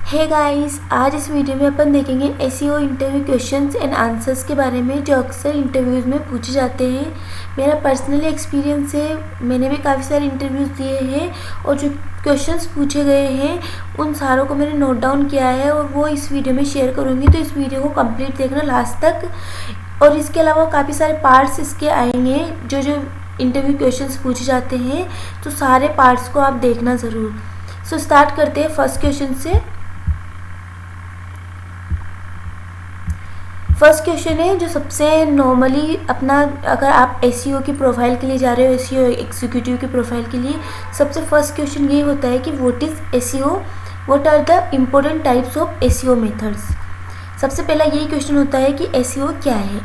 Hey guys, आज इस video में अपन देखेंगे SEO interview questions and answers के बारे में जो अक्सर इंटरव्यूज़ में पूछे जाते हैं। मेरा पर्सनली एक्सपीरियंस है, मैंने भी काफ़ी सारे इंटरव्यूज़ दिए हैं और जो क्वेश्चंस पूछे गए हैं उन सारों को मैंने नोट डाउन किया है और वो इस वीडियो में शेयर करूँगी। तो इस वीडियो को कंप्लीट देखना लास्ट तक। और इसके अलावा काफ़ी सारे पार्ट्स इसके आएंगे जो जो इंटरव्यू क्वेश्चंस पूछे जाते हैं, तो सारे पार्ट्स को आप देखना ज़रूर। सो स्टार्ट करते हैं फर्स्ट क्वेश्चन से। फर्स्ट क्वेश्चन है जो सबसे नॉर्मली अपना, अगर आप एसईओ की प्रोफाइल के लिए जा रहे हो, एसईओ एग्जीक्यूटिव की प्रोफाइल के लिए, सबसे फर्स्ट क्वेश्चन ये होता है कि what is SEO, what are the important types of SEO methods. सबसे पहला यही क्वेश्चन होता है कि एसईओ क्या है।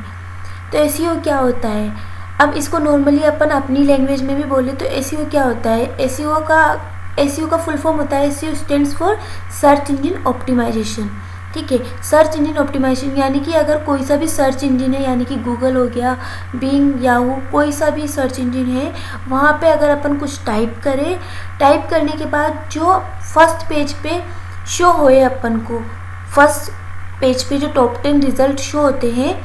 तो एसईओ क्या होता है, अब इसको नॉर्मली अपन अपनी लैंग्वेज में भी बोले तो एसईओ क्या होता है। एसईओ का फुल फॉर्म होता है, SEO stands for search engine optimisation. ठीक है, सर्च इंजन ऑप्टिमाइजेशन यानी कि अगर कोई सा भी सर्च इंजन है, यानी कि गूगल हो गया, बिंग, याहू, कोई सा भी सर्च इंजन है, वहाँ पे अगर अपन कुछ टाइप करें, टाइप करने के बाद जो फर्स्ट पेज पे शो होए अपन को, फर्स्ट पेज पे जो टॉप 10 रिजल्ट शो होते हैं,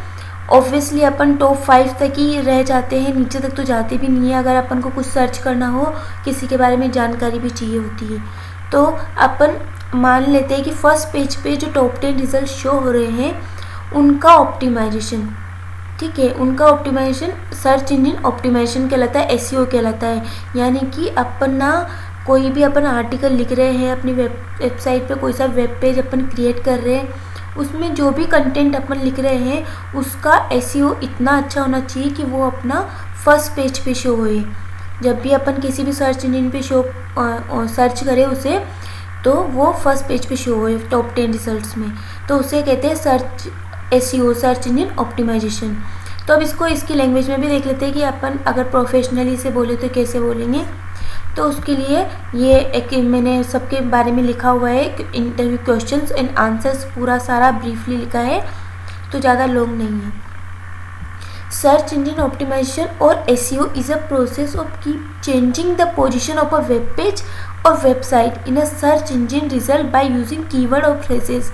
ऑब्वियसली अपन टॉप 5 तक ही रह जाते हैं, नीचे तक तो जाते भी नहीं है। अगर अपन को कुछ सर्च करना हो, किसी के बारे में जानकारी भी चाहिए होती है, तो अपन मान लेते हैं कि फर्स्ट पेज पे जो टॉप 10 रिजल्ट शो हो रहे हैं उनका ऑप्टिमाइजेशन, ठीक है, उनका ऑप्टिमाइजेशन सर्च इंजन ऑप्टिमाइजेशन कहलाता है, एसईओ कहलाता है। यानी कि अपन ना कोई भी अपन आर्टिकल लिख रहे हैं अपनी वेबसाइट पे, कोई सा वेब पेज अपन क्रिएट कर रहे हैं, उसमें जो भी कंटेंट अपन लिख रहे हैं उसका एसईओ इतना अच्छा होना चाहिए कि वो अपना फर्स्ट पेज पे शो होए। जब भी अपन किसी भी सर्च इंजन पे सर्च करें उसे, तो वो फर्स्ट पेज पे शो हो टॉप 10 रिजल्ट्स में, तो उसे कहते हैं search SEO, search engine optimisation. तो अब इसको इसकी लैंग्वेज में भी देख लेते हैं कि अपन अगर प्रोफेशनली से बोले तो कैसे बोलेंगे। तो उसके लिए ये एक मैंने सबके बारे में लिखा हुआ है, इंटरव्यू क्वेश्चंस एंड आंसर्स पूरा सारा ब्रीफली लिखा है, तो ज़्यादा लॉन्ग नहीं है। Search engine optimization or SEO is a process of keep changing the position of a web page or website in a search engine result by using keyword or phrases।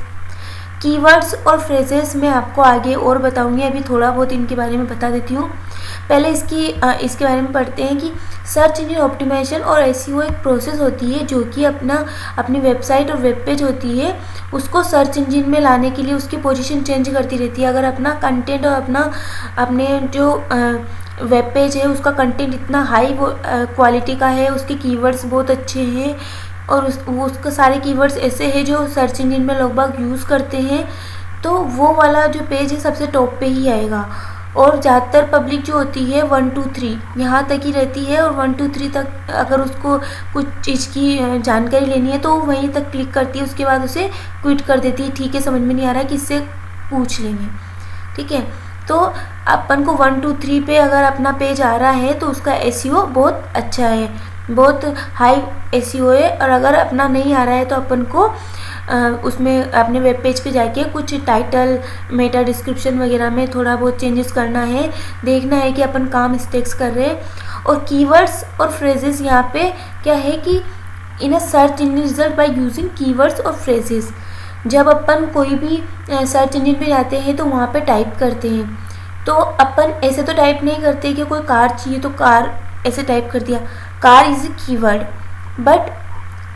Keywords और phrases मैं आपको आगे और बताऊंगी, अभी थोड़ा बहुत इनके बारे में बता देती हूँ। पहले इसके बारे में पढ़ते हैं कि सर्च इंजन ऑप्टिमाइजेशन और एसईओ एक प्रोसेस होती है जो कि अपनी वेबसाइट और वेब पेज होती है, उसको सर्च इंजन में लाने के लिए उसकी पोजीशन चेंज करती रहती है। अगर अपना कंटेंट और अपने जो वेब पेज है उसका कंटेंट इतना हाई क्वालिटी का है, उसके कीवर्ड्स बहुत अच्छे हैं और उसके सारे कीवर्ड्स ऐसे हैं जो सर्च इंजन में लोग यूज़ करते हैं, तो वो वाला जो पेज है सबसे टॉप पे ही आएगा। और ज़्यादातर पब्लिक जो होती है 1 2 3 यहाँ तक ही रहती है, और 1 2 3 तक अगर उसको कुछ चीज़ की जानकारी लेनी है तो वहीं तक क्लिक करती है, उसके बाद उसे क्विट कर देती है। ठीक है, समझ में नहीं आ रहा है, किससे पूछ लेंगे। ठीक है, तो अपन को 1 2 3 पे अगर अपना पेज आ रहा है तो उसका एसईओ बहुत अच्छा है, बहुत हाई एसईओ है। और अगर अपना नहीं आ रहा है तो अपन को उसमें अपने वेब पेज पे जाके कुछ टाइटल, मेटा डिस्क्रिप्शन वगैरह में थोड़ा बहुत चेंजेस करना है, देखना है कि अपन कहाँ मिस्टेक्स कर रहे हैं। और कीवर्ड्स और फ्रेजेस यहाँ पे क्या है कि in a search engine result by using keywords और फ्रेजेस। जब अपन कोई भी सर्च इंजन पे जाते हैं तो वहाँ पे टाइप करते हैं, तो अपन ऐसे तो टाइप नहीं करते कि कोई कार चाहिए तो कार ऐसे टाइप कर दिया, car is a keyword, but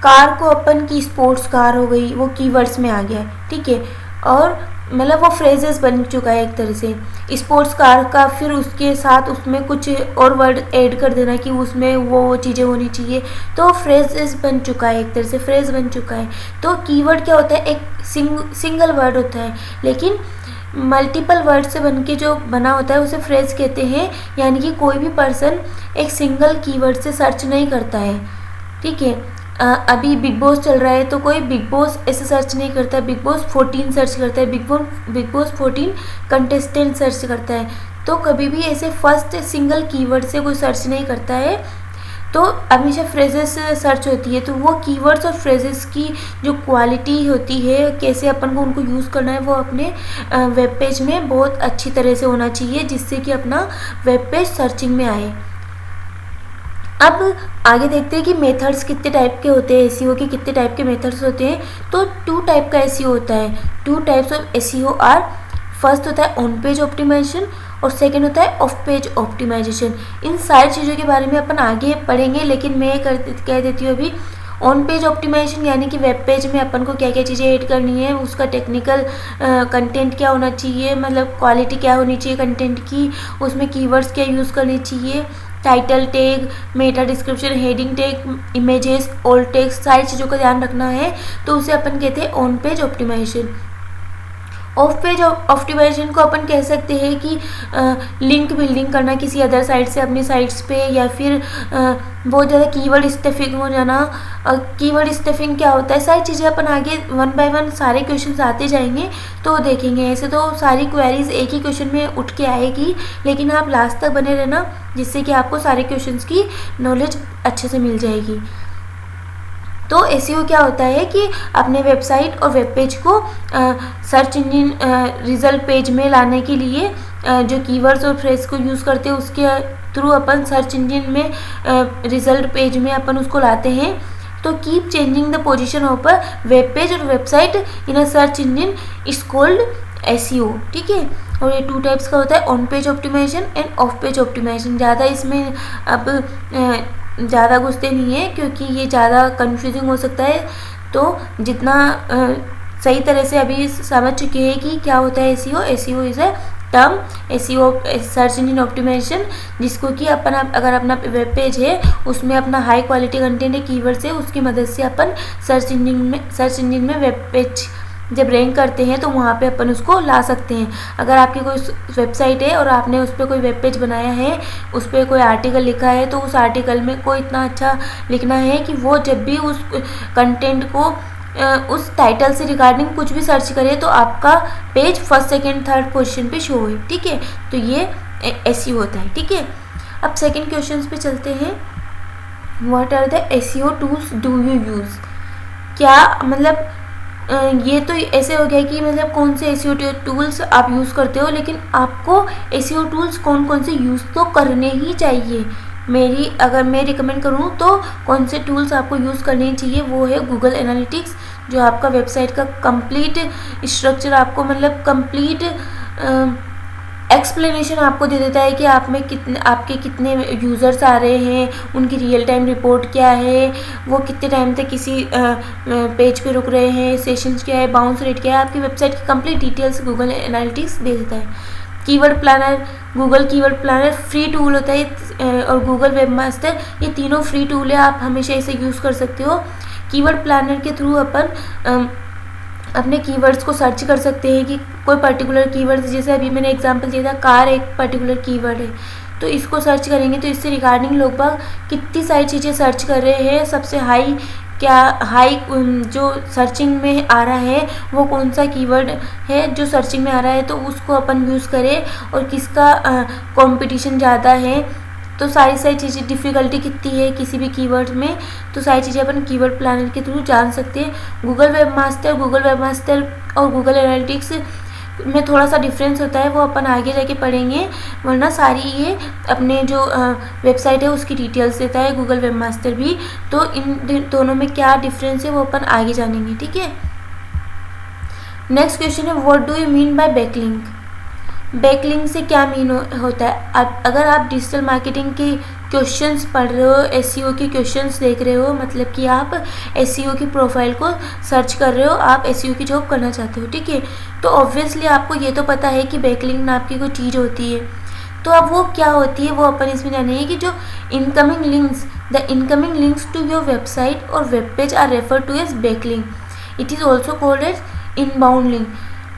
car को अपन की स्पोर्ट्स कार हो गई, वो कीवर्ड्स में आ गया है। ठीक है, और मतलब वो फ्रेजेस बन चुका है एक तरह से स्पोर्ट्स कार का, फिर उसके साथ उसमें कुछ और वर्ड ऐड कर देना कि उसमें वो चीज़ें होनी चाहिए, तो फ्रेजेस बन चुका है, एक तरह से फ्रेज बन चुका है। तो कीवर्ड क्या होता है, एक सिंगल वर्ड होता है, लेकिन मल्टीपल वर्ड से बनके जो बना होता है उसे फ्रेज कहते हैं। यानी कि कोई भी पर्सन एक सिंगल कीवर्ड से सर्च नहीं करता है। ठीक है, अभी बिग बॉस चल रहा है तो कोई बिग बॉस ऐसे सर्च नहीं करता है, बिग बॉस 14 सर्च करता है, बिग बॉस 14 कंटेस्टेंट सर्च करता है, तो कभी भी ऐसे फर्स्ट सिंगल कीवर्ड से कोई सर्च नहीं करता है, तो हमेशा फ्रेजेस सर्च होती है। तो वो कीवर्ड्स और फ्रेजेस की जो क्वालिटी होती है, कैसे अपन को उनको यूज़ करना है, वो अपने वेब पेज में बहुत अच्छी तरह से होना चाहिए, जिससे कि अपना वेब पेज सर्चिंग में आए। अब आगे देखते हैं कि मेथड्स कितने टाइप के होते हैं, एसईओ के कितने टाइप के मेथड्स होते हैं। तो 2 टाइप का एसईओ होता है। 2 types of SEO are, first होता है ऑन पेज ऑप्टिमाइजेशन और सेकंड होता है ऑफ पेज ऑप्टिमाइजेशन। इन सारी चीज़ों के बारे में अपन आगे पढ़ेंगे, लेकिन मैं कह देती हूँ अभी ऑन पेज ऑप्टिमाइजेशन यानी कि वेब पेज में अपन को क्या क्या चीज़ें ऐड करनी है, उसका टेक्निकल कंटेंट क्या होना चाहिए, मतलब क्वालिटी क्या होनी चाहिए कंटेंट की, उसमें कीवर्ड्स क्या यूज़ करनी चाहिए, title tag, Meta description, heading tag, images, alt text, सारी चीज़ों का ध्यान रखना है। तो उसे अपन कहते हैं on page optimisation. Off page optimisation को अपन कह सकते हैं कि लिंक बिल्डिंग करना किसी अदर साइट से अपनी साइट्स पे, या फिर बहुत ज़्यादा कीवर्ड स्टफिंग हो जाना। कीवर्ड स्टफिंग क्या होता है, सारी चीज़ें अपन आगे 1 बाय 1 सारे क्वेश्चन आते जाएंगे तो देखेंगे। ऐसे तो सारी क्वेरीज एक ही क्वेश्चन में उठ के आएगी, लेकिन आप लास्ट तक बने रहना, जिससे कि आपको सारे क्वेश्चंस की नॉलेज अच्छे से मिल जाएगी। तो एसईओ क्या होता है कि अपने वेबसाइट और वेब पेज को सर्च इंजन रिजल्ट पेज में लाने के लिए जो कीवर्ड्स और फ्रेज को यूज़ करते हैं उसके थ्रू अपन सर्च इंजन में रिजल्ट पेज में अपन उसको लाते हैं। तो keep changing the position of a web page और website in a search engine is called SEO, ठीक है। और ये 2 टाइप्स का होता है, on page optimisation and off page optimisation. ज़्यादा इसमें अब ज़्यादा घुसते नहीं है क्योंकि ये ज़्यादा कंफ्यूजिंग हो सकता है। तो जितना सही तरह से अभी समझ चुके हैं कि क्या होता है SEO. SEO is a term, SEO search engine optimisation, जिसको कि अपन अगर अपना वेब पेज है उसमें अपना हाई क्वालिटी कंटेंट है, कीवर्ड्स है, उसकी मदद से अपन सर्च इंजन में वेब पेज जब रैंक करते हैं तो वहाँ पे अपन उसको ला सकते हैं। अगर आपकी कोई वेबसाइट है और आपने उस पर कोई वेब पेज बनाया है, उस पर कोई आर्टिकल लिखा है, तो उस आर्टिकल में को इतना अच्छा लिखना है कि वो जब भी उस कंटेंट को उस टाइटल से रिगार्डिंग कुछ भी सर्च करे तो आपका page first second third position पे शो है, ठीक है। तो ये एसईओ होता है, ठीक है। अब सेकेंड क्वेश्चन पे चलते हैं। What are the SEO tools do you use. क्या मतलब ये तो ऐसे हो गया कि मतलब कौन से एसईओ टूल्स आप यूज़ करते हो, लेकिन आपको एसईओ टूल्स कौन कौन से यूज़ तो करने ही चाहिए। अगर मैं रिकमेंड करूँ तो कौन से टूल्स आपको यूज़ करने चाहिए, वो है गूगल एनालिटिक्स, जो आपका वेबसाइट का कंप्लीट स्ट्रक्चर आपको मतलब कंप्लीट एक्सप्लेनेशन आपको दे देता है कि आपके कितने यूज़र्स आ रहे हैं, उनकी रियल टाइम रिपोर्ट क्या है, वो कितने टाइम तक किसी पेज पे रुक रहे हैं, सेशंस क्या है, बाउंस रेट क्या है, आपकी वेबसाइट की कंप्लीट डिटेल्स गूगल एनालिटिक्स दे देता है। Keyword planner, Google keyword planner free tool होता है, और गूगल वेबमास्टर, ये तीनों फ्री टूल है, आप हमेशा इसे यूज़ कर सकते हो। कीवर्ड प्लानर के थ्रू अपन अपने कीवर्ड्स को सर्च कर सकते हैं कि कोई पर्टिकुलर कीवर्ड, जैसे अभी मैंने एग्जांपल दिया था कार एक पर्टिकुलर कीवर्ड है, तो इसको सर्च करेंगे तो इससे रिगार्डिंग लोग बाग कितनी सारी चीज़ें सर्च कर रहे हैं, सबसे हाई जो सर्चिंग में आ रहा है वो कौन सा कीवर्ड है जो सर्चिंग में आ रहा है, तो उसको अपन यूज़ करें, और किसका कंपटीशन ज़्यादा है, तो सारी चीज़ें, डिफ़िकल्टी कितनी है किसी भी कीवर्ड में, तो सारी चीज़ें अपन कीवर्ड प्लानर के थ्रू जान सकते हैं। गूगल वेबमास्टर और गूगल एनालिटिक्स में थोड़ा सा डिफरेंस होता है, वो अपन आगे जाके पढ़ेंगे, वरना सारी ये अपने जो वेबसाइट है उसकी डिटेल्स देता है गूगल वेबमास्टर भी। तो इन दोनों में क्या डिफरेंस है वो अपन आगे जानेंगे, ठीक है। नेक्स्ट क्वेश्चन है, what do you mean by backlink. Backlink से क्या मीन होता है। अगर आप डिजिटल मार्केटिंग के क्वेश्चंस पढ़ रहे हो, एसईओ के क्वेश्चंस देख रहे हो, मतलब कि आप एसईओ की प्रोफाइल को सर्च कर रहे हो, आप एसईओ की जॉब करना चाहते हो, ठीक है, तो ऑब्वियसली आपको ये तो पता है कि बैकलिंक नाम की कोई चीज़ होती है। तो अब वो क्या होती है वो अपन इसमें जानेंगे कि जो incoming links to your website और web page are refer to as backlink. It is also called as inbound link.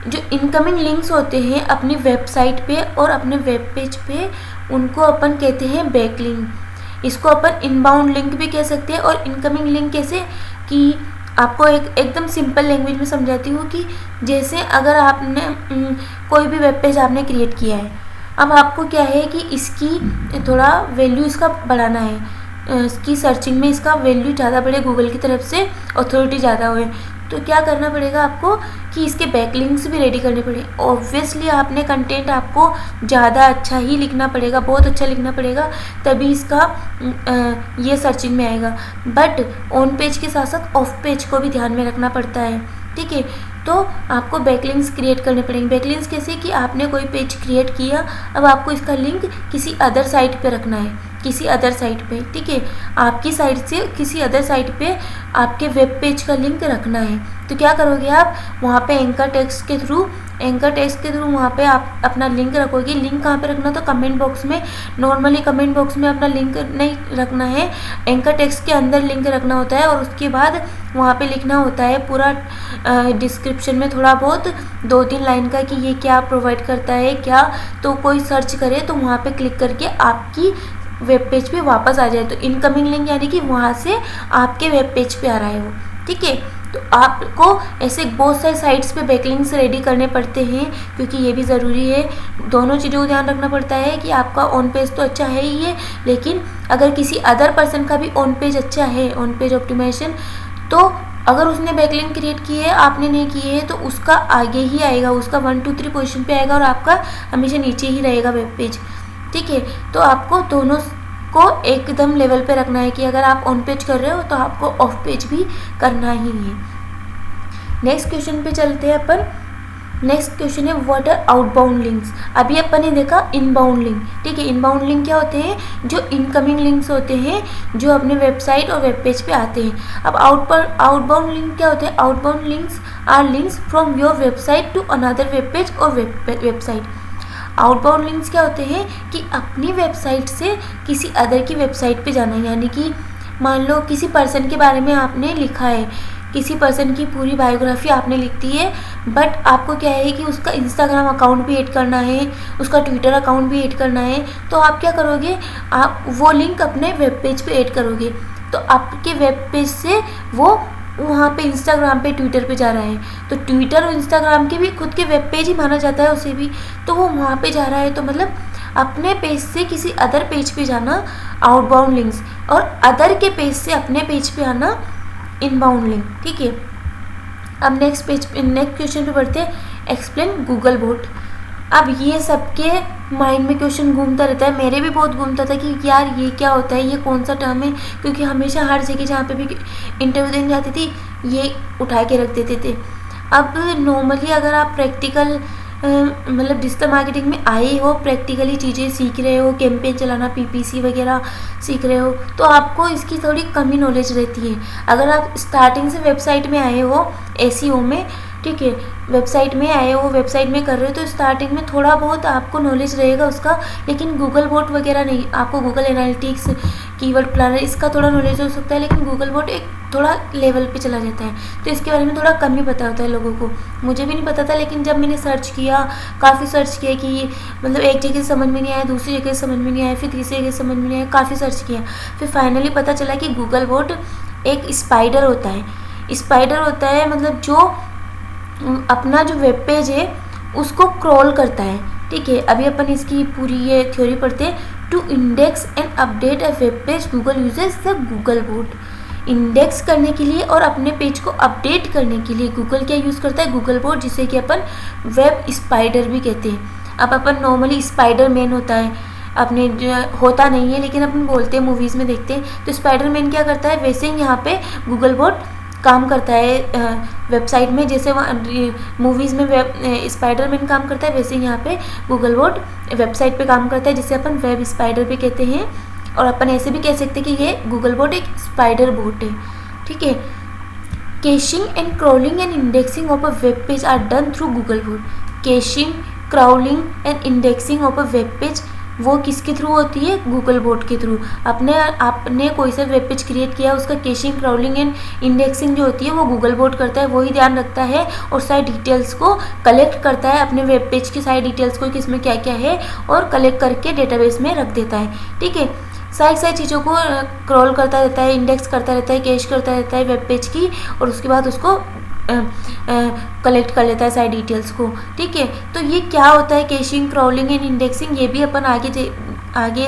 जो इनकमिंग लिंक्स होते हैं अपनी वेबसाइट पे और अपने वेब पेज पे, उनको अपन कहते हैं बैकलिंक। इसको अपन इनबाउंड लिंक भी कह सकते हैं। और इनकमिंग लिंक कैसे, कि आपको एकदम सिंपल लैंग्वेज में समझाती हूँ कि जैसे अगर आपने कोई भी वेब पेज आपने क्रिएट किया है, अब आपको क्या है कि इसकी थोड़ा वैल्यू इसका बढ़ाना है, इसकी सर्चिंग में इसका वैल्यू ज़्यादा बढ़े, गूगल की तरफ से अथॉरिटी ज़्यादा हुए, तो क्या करना पड़ेगा आपको कि इसके बैकलिंक्स भी रेडी करने पड़ेंगे। ऑब्वियसली आपने कंटेंट आपको ज़्यादा अच्छा ही लिखना पड़ेगा, बहुत अच्छा लिखना पड़ेगा, तभी इसका ये सर्चिंग में आएगा। बट ऑन पेज के साथ साथ ऑफ पेज को भी ध्यान में रखना पड़ता है, ठीक है। तो आपको बैकलिंक्स क्रिएट करने पड़ेंगे। बैकलिंक्स कैसे कि आपने कोई पेज क्रिएट किया, अब आपको इसका लिंक किसी अदर साइट पे रखना है, किसी अदर साइट पे, ठीक है। आपकी साइट से किसी अदर साइट पे आपके वेब पेज का लिंक रखना है। तो क्या करोगे आप, वहाँ पे एंकर टेक्स्ट के थ्रू वहाँ पे आप अपना लिंक रखोगे। लिंक कहाँ पे रखना, तो कमेंट बॉक्स में। नॉर्मली कमेंट बॉक्स में अपना लिंक नहीं रखना है, एंकर टेक्स्ट के अंदर लिंक रखना होता है। और उसके बाद वहाँ पे लिखना होता है पूरा डिस्क्रिप्शन में थोड़ा बहुत 2-3 लाइन का कि ये क्या प्रोवाइड करता है क्या, तो कोई सर्च करे तो वहाँ पे क्लिक करके आपकी वेब पेज पे वापस आ जाए। तो इनकमिंग लिंक यानी कि वहाँ से आपके वेब पेज पे आ रहा है वो, ठीक है। तो आपको ऐसे बहुत सारे साइट्स पे बैकलिंक्स रेडी करने पड़ते हैं, क्योंकि ये भी ज़रूरी है। दोनों चीज़ों को ध्यान रखना पड़ता है कि आपका ऑन पेज तो अच्छा है ही है, लेकिन अगर किसी अदर पर्सन का भी ऑन पेज अच्छा है, ऑन पेज ऑप्टिमाइजेशन, तो अगर उसने बैकलिंक क्रिएट की है, आपने नहीं की है, तो उसका आगे ही आएगा, उसका 1 2 3 पोजीशन पे आएगा और आपका हमेशा नीचे ही रहेगा वेब पेज, ठीक है। तो आपको दोनों को एकदम लेवल पे रखना है कि अगर आप ऑन पेज कर रहे हो तो आपको ऑफ पेज भी करना ही है। नेक्स्ट क्वेश्चन पे चलते हैं अपन। नेक्स्ट क्वेश्चन है व्हाट आर आउटबाउंड लिंक्स। अभी अपन ने देखा इनबाउंड लिंक, ठीक है। इनबाउंड लिंक क्या होते हैं, जो इनकमिंग लिंक्स होते हैं जो अपने वेबसाइट और वेब पेज पे आते हैं। अब आउटबाउंड लिंक क्या होते हैं, outbound links are links from your website to another web page और वेबसाइट। आउटबाउंड लिंक्स क्या होते हैं कि अपनी वेबसाइट से किसी अदर की वेबसाइट पे जाना है, यानी कि मान लो किसी पर्सन के बारे में आपने लिखा है, किसी पर्सन की पूरी बायोग्राफी आपने लिख दी है, बट आपको क्या है कि उसका इंस्टाग्राम अकाउंट भी ऐड करना है, उसका ट्विटर अकाउंट भी ऐड करना है। तो आप क्या करोगे, आप वो लिंक अपने वेब पेज पे ऐड करोगे, तो आपके वेब पेज से वो वहाँ पे इंस्टाग्राम पे ट्विटर पे जा रहा है, तो ट्विटर और इंस्टाग्राम के भी खुद के वेब पेज ही माना जाता है उसे भी, तो वो वहाँ पे जा रहा है। तो मतलब अपने पेज से किसी अदर पेज पे जाना आउटबाउंड लिंक्स, और अदर के पेज से अपने पेज पे आना इनबाउंड लिंक, ठीक है। अब नेक्स्ट क्वेश्चन पे बढ़ते हैं, एक्सप्लेन गूगल बोट। अब ये सबके माइंड में क्वेश्चन घूमता रहता है, मेरे भी बहुत घूमता था कि यार ये क्या होता है, ये कौन सा टर्म है, क्योंकि हमेशा हर जगह जहाँ पे भी इंटरव्यू देने जाती थी ये उठा के रख देते थे। अब नॉर्मली अगर आप प्रैक्टिकल मतलब डिजिटल मार्केटिंग में आए हो, प्रैक्टिकली चीज़ें सीख रहे हो, कैंपेन चलाना, पीपीसी वगैरह सीख रहे हो, तो आपको इसकी थोड़ी कमी नॉलेज रहती है। अगर आप स्टार्टिंग से वेबसाइट में आए हो एसईओ में, ठीक है, वेबसाइट में आए हो, वेबसाइट में कर रहे हो, तो स्टार्टिंग में थोड़ा बहुत आपको नॉलेज रहेगा उसका, लेकिन गूगल बोट वगैरह नहीं। आपको गूगल एनालिटिक्स, कीवर्ड प्लानर, इसका थोड़ा नॉलेज हो सकता है, लेकिन गूगल बोट एक थोड़ा लेवल पे चला जाता है, तो इसके बारे में थोड़ा कम ही पता होता है लोगों को। मुझे भी नहीं पता था, लेकिन जब मैंने सर्च किया, काफ़ी सर्च किया कि मतलब एक जगह समझ में नहीं आया, दूसरी जगह समझ में नहीं आया, फिर तीसरी जगह समझ में नहीं आया, काफ़ी सर्च किया, फिर फाइनली पता चला कि गूगल बोट एक स्पाइडर होता है। स्पाइडर होता है मतलब जो अपना जो वेब पेज है उसको क्रॉल करता है, ठीक है। अभी अपन इसकी पूरी ये थ्योरी पढ़ते हैं। To index and update a web page Google uses the Google bot. Index करने के लिए और अपने पेज को अपडेट करने के लिए गूगल क्या यूज़ करता है, गूगल बोट, जिसे कि अपन वेब स्पाइडर भी कहते हैं। अब अपन नॉर्मली स्पाइडर मैन होता है, अपने होता नहीं है लेकिन अपन बोलते हैं, मूवीज़ में देखते हैं, तो स्पाइडर मैन क्या करता है, वैसे ही यहाँ पे गूगल बोट काम करता है वेबसाइट में। जैसे मूवीज़ में स्पाइडरमैन काम करता है, वैसे यहाँ पे गूगल बोट वेबसाइट पे काम करता है, जिसे अपन वेब स्पाइडर भी कहते हैं। और अपन ऐसे भी कह सकते हैं कि ये गूगल बोट एक स्पाइडर बोट है, ठीक है। Caching and crawling and indexing of a web page are done through Google bot. Caching, crawling and indexing of a web page वो किसके थ्रू होती है, गूगल बोट के थ्रू। आपने कोई सा वेब पेज क्रिएट किया, उसका कैशिंग, क्राउलिंग एंड इंडेक्सिंग जो होती है वो गूगल बोट करता है, वही ध्यान रखता है और सारी डिटेल्स को कलेक्ट करता है, अपने वेब पेज की सारी डिटेल्स को किसमें क्या क्या है और कलेक्ट करके डेटाबेस में रख देता है, ठीक है। सारी चीज़ों को क्रॉल करता रहता है, इंडेक्स करता रहता है, कैश करता रहता है वेब पेज की, और उसके बाद उसको कलेक्ट कर लेता है सारी डिटेल्स को, ठीक है। तो ये क्या होता है कैशिंग, क्राउलिंग एंड इंडेक्सिंग, ये भी अपन आगे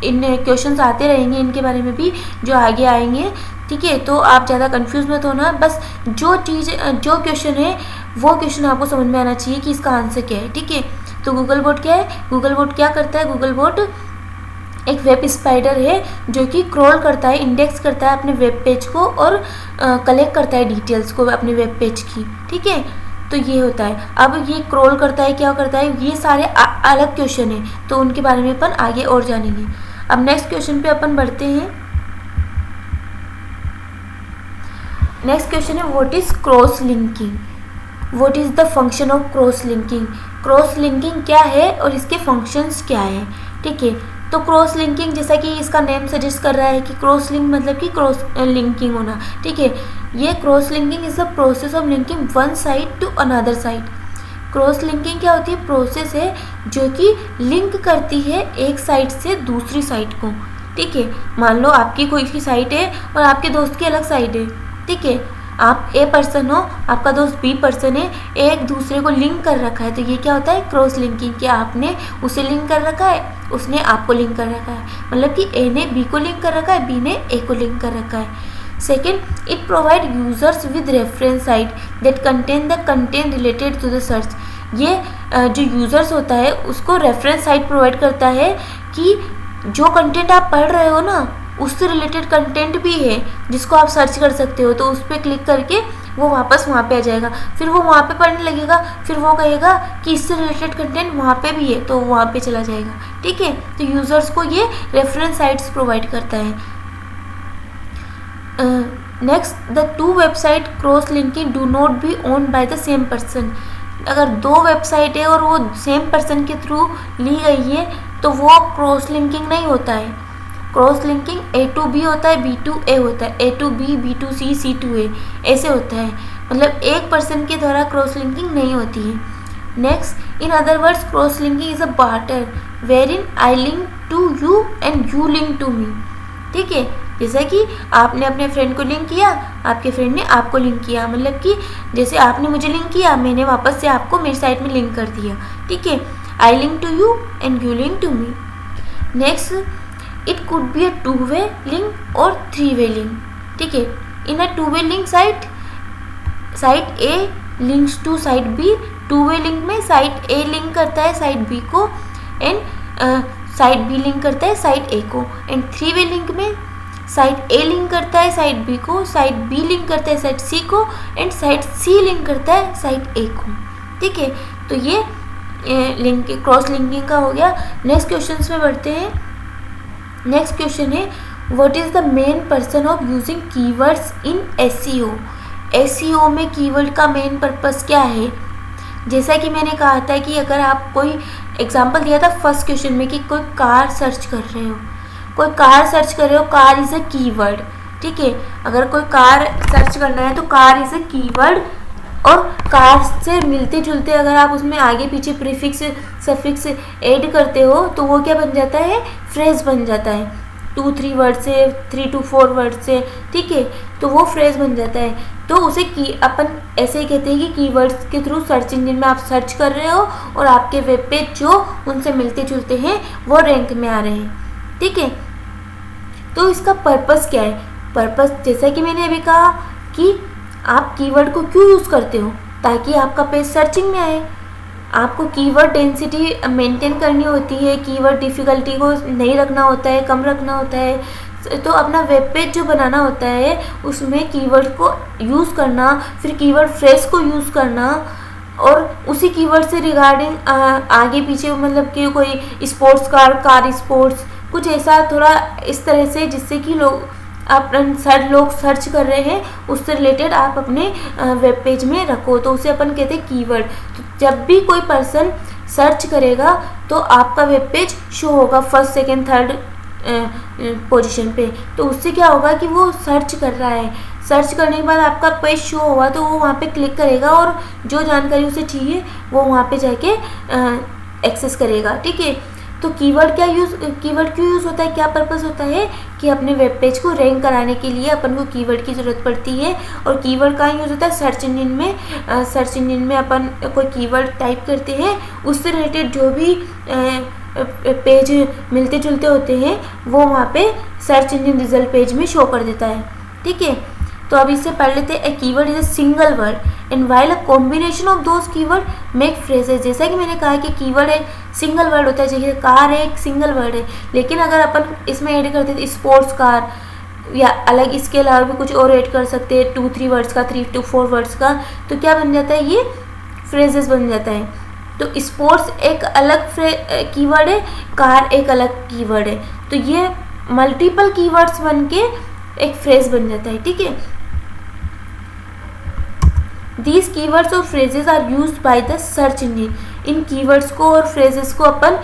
इन क्वेश्चंस आते रहेंगे, इनके बारे में भी जो आगे आएंगे, ठीक है। तो आप ज़्यादा कंफ्यूज मत होना, बस जो क्वेश्चन है वो क्वेश्चन आपको समझ में आना चाहिए कि इसका आंसर क्या है, ठीक है। तो गूगल बोट क्या है? गूगल बोट क्या करता है? गूगल बोट एक वेब स्पाइडर है जो कि क्रॉल करता है, इंडेक्स करता है अपने वेब पेज को और कलेक्ट करता है डिटेल्स को अपने वेब पेज की, ठीक है। तो ये होता है। अब ये क्रॉल करता है, क्या करता है, ये सारे अलग क्वेश्चन हैं, तो उनके बारे में अपन आगे और जानेंगे। अब नेक्स्ट क्वेश्चन पे अपन बढ़ते हैं। नेक्स्ट क्वेश्चन है what is cross linking, what is the function of cross linking. Cross linking क्या है और इसके फंक्शंस क्या है, ठीक है। तो क्रॉस लिंकिंग, जैसा कि इसका नेम सजेस्ट कर रहा है कि क्रॉस लिंक मतलब कि क्रॉस लिंकिंग होना, ठीक है। ये cross linking is the process of linking one side to another side. Cross linking क्या होती है? प्रोसेस है जो कि लिंक करती है एक साइड से दूसरी साइड को, ठीक है। मान लो आपकी कोई की साइड है और आपके दोस्त की अलग साइड है, ठीक है। आप ए पर्सन हो, आपका दोस्त बी पर्सन है, एक दूसरे को लिंक कर रखा है, तो ये क्या होता है? Cross linking. कि आपने उसे लिंक कर रखा है, उसने आपको लिंक कर रखा है, मतलब कि ए ने बी को लिंक कर रखा है, बी ने ए को लिंक कर रखा है। Second, it provide users with reference site that contain the content related to the search. ये जो यूजर्स होता है उसको रेफरेंस साइट प्रोवाइड करता है कि जो कंटेंट आप पढ़ रहे हो ना उससे रिलेटेड कंटेंट भी है जिसको आप सर्च कर सकते हो, तो उस पर क्लिक करके वो वापस वहाँ पे आ जाएगा, फिर वो वहाँ पे पढ़ने लगेगा, फिर वो कहेगा कि इससे रिलेटेड कंटेंट वहाँ पे भी है, तो वहाँ पे चला जाएगा, ठीक है। तो यूज़र्स को ये रेफरेंस साइट्स प्रोवाइड करता है। Next, the two website cross linking do not be owned by the same person. अगर दो वेबसाइट है और वो सेम पर्सन के थ्रू ली गई है तो वो क्रॉस लिंकिंग नहीं होता है। Cross linking A to B होता है, बी टू ए होता है, A to B, B to C, C to A, ऐसे होता है। मतलब एक पर्सन के द्वारा क्रॉस लिंकिंग नहीं होती है। Next, in other words cross linking is a barter wherein I link to you and you link to me, ठीक है। जैसा कि आपने अपने फ्रेंड को लिंक किया, आपके फ्रेंड ने आपको लिंक किया, मतलब कि जैसे आपने मुझे लिंक किया, मैंने वापस से आपको मेरी साइट में लिंक कर दिया, ठीक है। I link to you and you link to me. Next, it could be a two way link और थ्री वे लिंक, ठीक है। In a two way link site A links to site B. Two way link में site A link करता है site B को and site B link करता है site A को। एंड थ्री वे लिंक में साइट ए लिंक करता है साइट बी को, साइट बी लिंक करता है साइट सी को एंड साइट सी लिंक करता है साइट ए को, ठीक है। तो ये लिंक क्रॉस लिंकिंग का हो गया। नेक्स्ट क्वेश्चन में बढ़ते हैं। नेक्स्ट क्वेश्चन है what is the main person of using keywords in SEO. SEO में कीवर्ड का मेन पर्पस क्या है? जैसा कि मैंने कहा था कि अगर आप कोई एग्जांपल दिया था फर्स्ट क्वेश्चन में कि कोई कार सर्च कर रहे हो, कोई कार सर्च कर रहे हो, कार इज़ अ कीवर्ड, ठीक है। अगर कोई कार सर्च करना है तो कार इज़ अ कीवर्ड, और कार से मिलते जुलते अगर आप उसमें आगे पीछे प्रीफिक्स सफिक्स ऐड करते हो तो वो क्या बन जाता है? फ्रेज बन जाता है। 2-3 वर्ड से, 3 to 4 वर्ड से, ठीक है, तो वो फ्रेज बन जाता है। तो उसे अपन ऐसे ही कहते हैं कि कीवर्ड्स के थ्रू सर्च इंजन में आप सर्च कर रहे हो और आपके वेब पेज जो उनसे मिलते जुलते हैं वो रैंक में आ रहे हैं, ठीक है। तो इसका पर्पस क्या है? पर्पस जैसा कि मैंने अभी कहा कि आप कीवर्ड को क्यों यूज़ करते हो? ताकि आपका पेज सर्चिंग में आए। आपको कीवर्ड डेंसिटी मेंटेन करनी होती है, कीवर्ड डिफ़िकल्टी को नहीं रखना होता है, कम रखना होता है। तो अपना वेब पेज जो बनाना होता है उसमें कीवर्ड को यूज़ करना, फिर कीवर्ड फ्रेज को यूज़ करना और उसी कीवर्ड से रिगार्डिंग आगे पीछे, मतलब कि कोई स्पोर्ट्स कार स्पोर्ट्स, कुछ ऐसा थोड़ा इस तरह से जिससे कि लोग लोग सर्च कर रहे हैं उससे रिलेटेड आप अपने वेब पेज में रखो, तो उसे अपन कहते हैं कीवर्ड। तो जब भी कोई पर्सन सर्च करेगा तो आपका वेब पेज शो होगा फर्स्ट सेकंड थर्ड पोजीशन पे। तो उससे क्या होगा कि वो सर्च कर रहा है, सर्च करने के बाद आपका पेज शो होगा तो वो वहाँ पे क्लिक करेगा और जो जानकारी उसे चाहिए वो वहाँ पे जाके एक्सेस करेगा, ठीक है। तो कीवर्ड क्यों यूज़ होता है, क्या पर्पस होता है कि अपने वेब पेज को रैंक कराने के लिए अपन को कीवर्ड की ज़रूरत पड़ती है। और कीवर्ड कहाँ यूज़ होता है? सर्च इंजन में। सर्च इंजन में अपन कोई कीवर्ड टाइप करते हैं, उससे रिलेटेड जो भी पेज मिलते जुलते होते हैं वो वहाँ पे सर्च इंजन रिजल्ट पेज में शो कर देता है, ठीक है। तो अब इसे पढ़ लेते हैं। A keyword is a single word and while a combination of those keyword make phrases. जैसा कि मैंने कहा कि कीवर्ड है सिंगल वर्ड होता है, जैसे कार है एक सिंगल वर्ड है, लेकिन अगर अपन इसमें ऐड करते हैं स्पोर्ट्स कार या अलग इसके अलावा भी कुछ और ऐड कर सकते हैं 2-3 वर्ड्स का, 3 to 4 वर्ड्स का, तो क्या बन जाता है, ये फ्रेजेस बन जाता है। तो स्पोर्ट्स एक अलग कीवर्ड है, कार एक अलग कीवर्ड है, तो ये मल्टीपल कीवर्ड्स बन के एक फ्रेज बन जाता है। ठीक है। दीज कीवर्ड्स और phrases are use by the search engine. इन कीवर्ड्स को और फ्रेजेस को अपन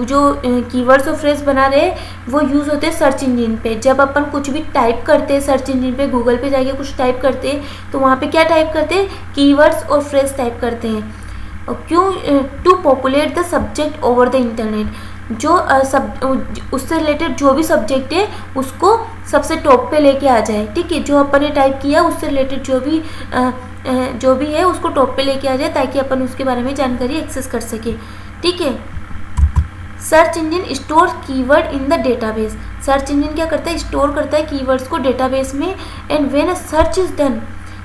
जो कीवर्ड्स और फ्रेज बना रहे हैं वो यूज़ होते हैं सर्च इंजिन पे। जब अपन कुछ भी टाइप करते हैं सर्च इंजिन पे, गूगल पे जाके कुछ टाइप करते हैं तो वहाँ पे क्या टाइप करते हैं, कीवर्ड्स और फ्रेज टाइप करते हैं। और क्यों, to populate the subject over the internet. जो उससे रिलेटेड जो भी सब्जेक्ट है उसको सबसे टॉप पे लेके आ जाए। ठीक है। जो अपन ने टाइप किया उससे रिलेटेड जो भी है उसको टॉप पे लेके आ जाए, ताकि अपन उसके बारे में जानकारी एक्सेस कर सके। ठीक है। Search engine store keyword in the database. Search engine क्या करता है, स्टोर करता है कीवर्ड्स को डेटाबेस में। And when a search is done,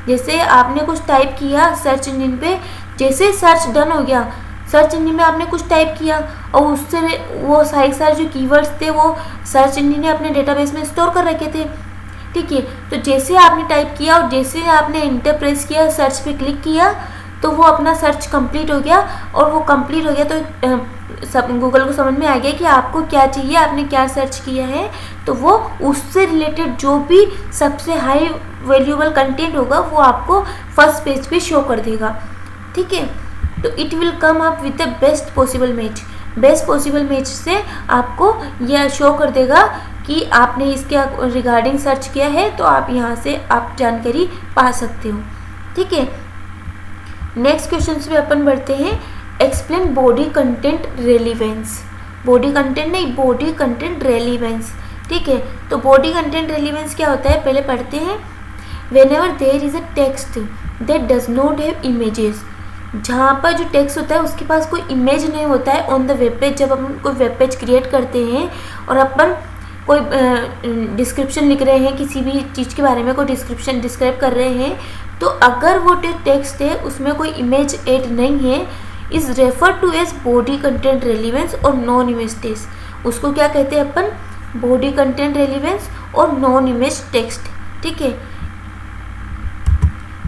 जैसे आपने कुछ टाइप किया सर्च इंजन पे, जैसे सर्च डन हो गया, सर्च इंजन में आपने कुछ टाइप किया और उससे वो सारे जो कीवर्ड्स थे वो सर्च इंजन ने अपने डेटाबेस में स्टोर कर रखे थे। ठीक है। तो जैसे आपने टाइप किया और जैसे आपने इंटर प्रेस किया, सर्च पे क्लिक किया, तो वो अपना सर्च कंप्लीट हो गया। और वो कंप्लीट हो गया तो सब गूगल को समझ में आ गया कि आपको क्या चाहिए, आपने क्या सर्च किया है, तो वो उससे रिलेटेड जो भी सबसे हाई वैल्यूएबल कंटेंट होगा वो आपको फर्स्ट पेज पे शो कर देगा। ठीक है। तो it will come up with the best possible match. Best possible match से आपको यह शो कर देगा कि आपने इसके रिगार्डिंग सर्च किया है, तो आप यहाँ से आप जानकारी पा सकते हो। ठीक है। नेक्स्ट क्वेश्चन पे अपन बढ़ते हैं। Explain body content relevance. Body content नहीं, बॉडी कंटेंट रेलिवेंस। ठीक है। तो बॉडी कंटेंट रेलिवेंस क्या होता है, पहले पढ़ते हैं। Whenever there is a text that does not have images. जहाँ पर जो टेक्स्ट होता है उसके पास कोई इमेज नहीं होता है ऑन द वेब पेज। जब अपन कोई वेब पेज क्रिएट करते हैं और अपन कोई डिस्क्रिप्शन लिख रहे हैं, किसी भी चीज़ के बारे में कोई डिस्क्रिप्शन डिस्क्राइब कर रहे हैं, तो अगर वो टेक्स्ट है उसमें कोई इमेज ऐड नहीं है, is refer to as body content relevance और नॉन इमेज टेक्स्ट। उसको क्या कहते हैं अपन, बॉडी कंटेंट रेलिवेंस और नॉन इमेज टेक्स्ट। ठीक है।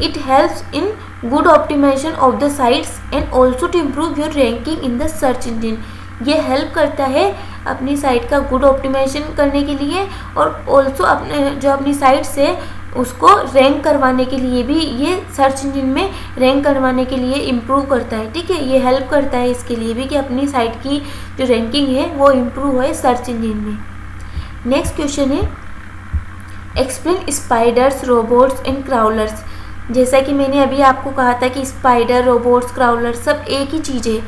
It helps in good optimisation of the sites and also to improve your ranking in the search engine. ये हेल्प करता है अपनी साइट का गुड ऑप्टिमाइजेशन करने के लिए, और ऑल्सो अपनी साइट से उसको रैंक करवाने के लिए भी, ये सर्च इंजन में रैंक करवाने के लिए इम्प्रूव करता है। ठीक है। ये हेल्प करता है इसके लिए भी कि अपनी साइट की जो रैंकिंग है वो इम्प्रूव हो सर्च इंजन में। नेक्स्ट क्वेश्चन है, एक्सप्लेन स्पाइडर्स, रोबोट्स एंड क्राउलर्स। जैसा कि मैंने अभी आपको कहा था कि स्पाइडर, रोबोट्स, क्राउलर्स सब एक ही चीज़ है।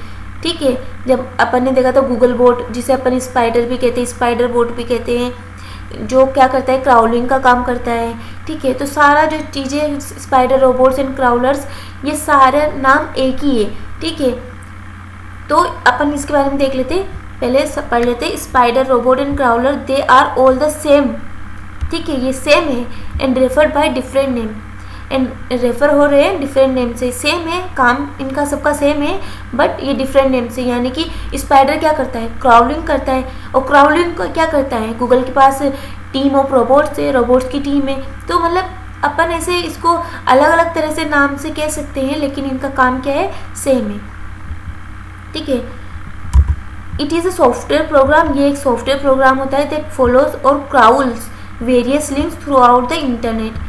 ठीक है। जब अपन ने देखा था गूगल बोट, जिसे अपन स्पाइडर भी कहते हैं, स्पाइडर बोट भी कहते हैं, जो क्या करता है, क्राउलिंग का काम करता है। ठीक है। तो सारा जो चीज़ें स्पाइडर, रोबोट्स एंड क्राउलर्स, ये सारे नाम एक ही है। ठीक है। तो अपन इसके बारे में देख लेते, पहले पढ़ लेते। Spider, robot and crawler they are all the same. ठीक है। ये सेम है and referred by different name. And refer हो रहे हैं डिफरेंट नेम से, सेम है, काम इनका सबका सेम है, बट ये डिफरेंट नेम से। यानी कि स्पाइडर क्या करता है, क्राउलिंग करता है, और क्राउलिंग को क्या करता है, गूगल के पास टीम ऑफ रोबोट्स है, रोबोट्स की टीम है। तो मतलब अपन ऐसे इसको अलग अलग तरह से नाम से कह सकते हैं, लेकिन इनका काम क्या है, सेम है। ठीक है। It is a software program. ये एक सॉफ्टवेयर प्रोग्राम होता है दैट फॉलोज और crawls various links throughout the internet.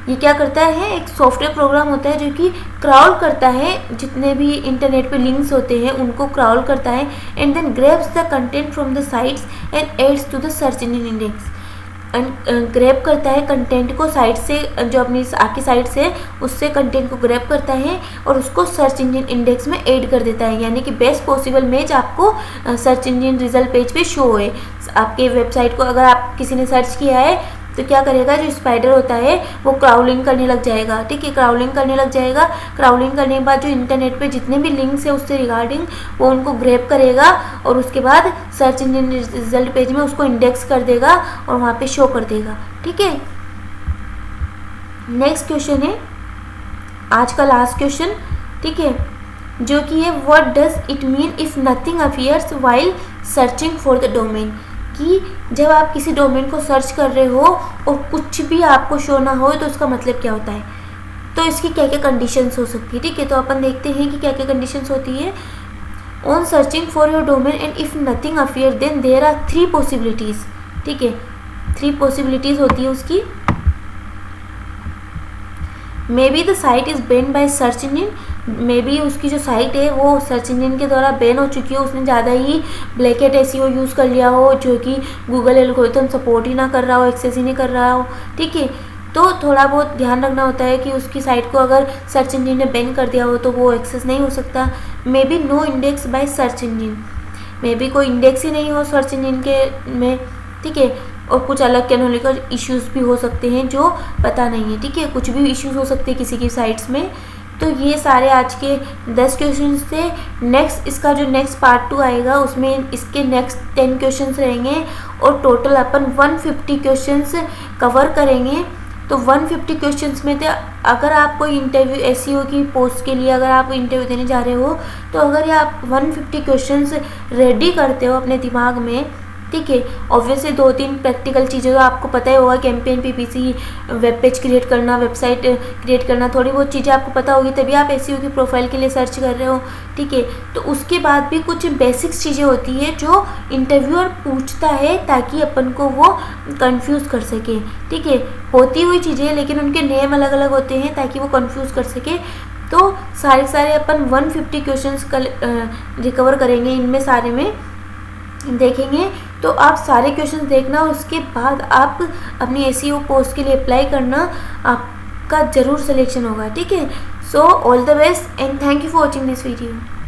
ये क्या करता है, एक सॉफ्टवेयर प्रोग्राम होता है जो कि क्राउल करता है, जितने भी इंटरनेट पे लिंक्स होते हैं उनको क्राउल करता है, and then grabs the content from the sites and adds to the search engine index. And grab करता है कंटेंट को साइट से, जो अपनी आपकी साइट से, उससे कंटेंट को ग्रैब करता है और उसको सर्च इंजन इंडेक्स में ऐड कर देता है। यानी कि बेस्ट पॉसिबल मैच आपको सर्च इंजन रिजल्ट पेज पे शो है। आपके वेबसाइट को अगर आप किसी ने सर्च किया है तो क्या करेगा, जो स्पाइडर होता है वो क्राउलिंग करने लग जाएगा। ठीक है। क्राउलिंग करने लग जाएगा। क्राउलिंग करने के बाद जो इंटरनेट पे जितने भी लिंक्स है उससे रिगार्डिंग वो उनको ग्रैब करेगा और उसके बाद सर्च इंजन रिजल्ट पेज में उसको इंडेक्स कर देगा और वहाँ पे शो कर देगा। ठीक है। नेक्स्ट क्वेश्चन है आज का लास्ट क्वेश्चन, ठीक है, जो कि है what does it mean if nothing appears while searching for the domain, कि जब आप किसी डोमेन को सर्च कर रहे हो और कुछ भी आपको शो ना हो तो उसका मतलब क्या होता है, तो इसकी क्या क्या कंडीशंस हो सकती है, ठीक है। तो अपन देखते हैं कि क्या क्या कंडीशंस होती है। On searching for your domain and if nothing appear then there are 3 possibilities, ठीक है, 3 पॉसिबिलिटीज़ होती है उसकी। Maybe the site is ban by search engine, maybe उसकी जो साइट है वो सर्च इंजन के द्वारा बैन हो चुकी हो, उसने ज़्यादा ही ब्लैक हैट एसईओ यूज़ कर लिया हो, जो कि गूगल एल्गोरिथम सपोर्ट ही ना कर रहा हो, एक्सेस ही नहीं कर रहा हो, ठीक है। तो थोड़ा बहुत ध्यान रखना होता है कि उसकी साइट को अगर सर्च इंजन ने बैन कर दिया हो तो वो एक्सेस नहीं हो सकता। Maybe no index by search engine, maybe कोई इंडेक्स ही नहीं हो सर्च इंजन के में, ठीक है। और कुछ अलग कैनोनिकल इश्यूज भी हो सकते हैं जो पता नहीं है, ठीक है, कुछ भी इश्यूज हो सकते हैं किसी की साइट्स में। तो ये सारे आज के 10 क्वेश्चन थे। नेक्स्ट इसका जो नेक्स्ट पार्ट 2 आएगा उसमें इसके नेक्स्ट 10 क्वेश्चन रहेंगे और टोटल अपन 150 क्वेश्चन कवर करेंगे। तो 150 क्वेश्चंस में थे, अगर आप कोई इंटरव्यू एसईओ की पोस्ट के लिए अगर आप इंटरव्यू देने जा रहे हो तो अगर ये आप 150 क्वेश्चंस रेडी करते हो अपने दिमाग में, ठीक है, ऑब्वियसली 2-3 प्रैक्टिकल चीज़ें तो आपको पता ही होगा, campaign, PPC, web page create करना, वेबसाइट क्रिएट करना, थोड़ी बहुत चीज़ें आपको पता होगी तभी आप एसईओ की प्रोफाइल के लिए सर्च कर रहे हो, ठीक है। तो उसके बाद भी कुछ बेसिक्स चीज़ें होती है जो इंटरव्यूअर पूछता है ताकि अपन को वो कंफ्यूज कर सके, ठीक है, होती हुई चीज़ें लेकिन उनके नेम अलग अलग होते हैं ताकि वो कंफ्यूज कर सके। तो सारे अपन 150 क्वेश्चंस रिकवर करेंगे, इनमें सारे में देखेंगे। तो आप सारे क्वेश्चन देखना, उसके बाद आप अपनी एसईओ पोस्ट के लिए अप्लाई करना, आपका ज़रूर सिलेक्शन होगा, ठीक है। So all the best and thank you for watching this video.